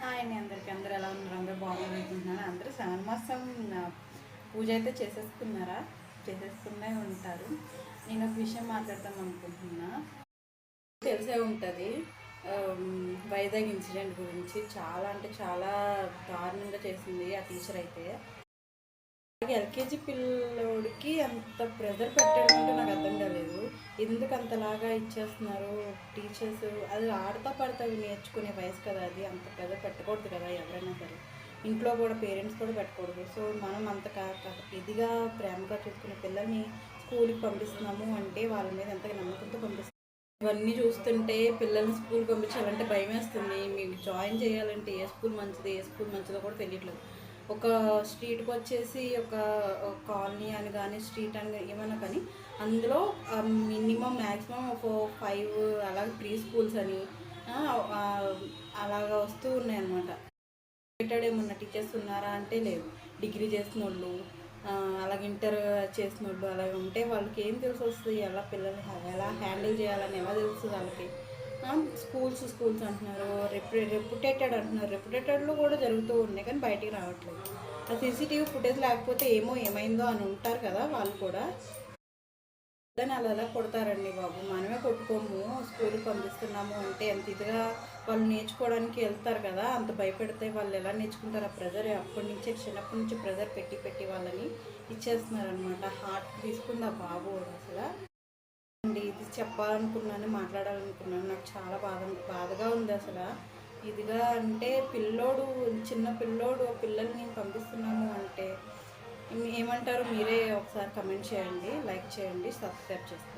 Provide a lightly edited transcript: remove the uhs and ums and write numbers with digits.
Hi అండి అందరికీ. అందరూ ఎలా ఉన్నారు? అందరూ బాగున్నారు అనుకుంటున్నాను. అందరూ శ్రావణ మాసం పూజ అయితే చేసేసుకునే ఉంటారు. నేను ఒక విషయం మాట్లాడదాం అనుకుంటున్నా. తెలిసే ఉంటుంది. వైజాగ్ ఇన్సిడెంట్ గురించి చాలా అంటే చాలా దారుణంగా చేసింది ఆ టీచర్ అయితే. ఎల్కేజీ పిల్లోడికి అంత ప్రెజర్ పెట్టడం అంటే నాకు అర్థం కాలేదు. ఎందుకు అంతలాగా ఇచ్చేస్తున్నారు టీచర్స్? అది ఆడతా పడతా నేర్చుకునే వయసు కదా, అది అంత ప్రెజర్ పెట్టకూడదు కదా ఎవరైనా సరే. ఇంట్లో కూడా పేరెంట్స్ కూడా పెట్టకూడదు. సో మనం అంత ఇదిగా ప్రేమగా చూసుకునే పిల్లల్ని స్కూల్కి పంపిస్తున్నాము అంటే వాళ్ళ మీద ఎంతగా నమ్మకంతో పంపిస్తున్నాం. ఇవన్నీ చూస్తుంటే పిల్లల్ని స్కూల్ పంపించాలంటే భయం వేస్తుంది. మీకు జాయిన్ చేయాలంటే ఏ స్కూల్ మంచిది, ఏ స్కూల్ మంచిదో కూడా తెలియట్లేదు. ఒక స్ట్రీట్కి వచ్చేసి ఒక కాలనీ అని కానీ స్ట్రీట్ అని ఏమన్నా కానీ అందులో మినిమం మ్యాక్సిమం ఒక 5 అలాగే ప్రీ స్కూల్స్ అని అలాగా వస్తూ ఉన్నాయి అన్నమాట. ఏమన్నా టీచర్స్ ఉన్నారా అంటే లేదు. డిగ్రీ చేసిన వాళ్ళు, అలాగే ఇంటర్ చేసిన వాళ్ళు అలాగే ఉంటే వాళ్ళకి ఏం తెలిసి వస్తుంది? ఎలా పిల్లల్ని ఎలా హ్యాండిల్ చేయాలని ఎలా తెలుస్తుంది వాళ్ళకి? స్కూల్స్ అంటున్నారు, రెప్యుటేటెడ్ అంటున్నారు. రెప్యుటేటెడ్లో కూడా జరుగుతూ ఉన్నాయి కానీ బయటికి రావట్లేదు. ఆ సీసీటీవీ ఫుటేజ్ లేకపోతే ఏమైందో అని ఉంటారు కదా వాళ్ళు కూడా. దాన్ని అలా కొడతారండి బాబు. మనమే కొట్టుకోము. స్కూల్కి పంపిస్తున్నాము అంటే ఎంత ఇదిగా వాళ్ళు నేర్చుకోవడానికి వెళ్తారు కదా, అంత భయపెడితే వాళ్ళు ఎలా నేర్చుకుంటారు? ఆ ప్రెజర్ చిన్నప్పటి నుంచి ప్రెజర్ పెట్టి వాళ్ళని ఇచ్చేస్తున్నారు అనమాట. హార్ట్ తీసుకుంది ఆ బాబు అసలు. అండి ఇది చెప్పాలనుకున్నాను, మాట్లాడాలనుకున్నాను. నాకు చాలా బాధగా ఉంది అసలు. ఇదిగా అంటే చిన్న పిల్లల్ని పంపిస్తున్నాము అంటే ఏమంటారు? మీరే ఒకసారి కమెంట్ చేయండి, లైక్ చేయండి, సబ్స్క్రైబ్ చేసుకోండి.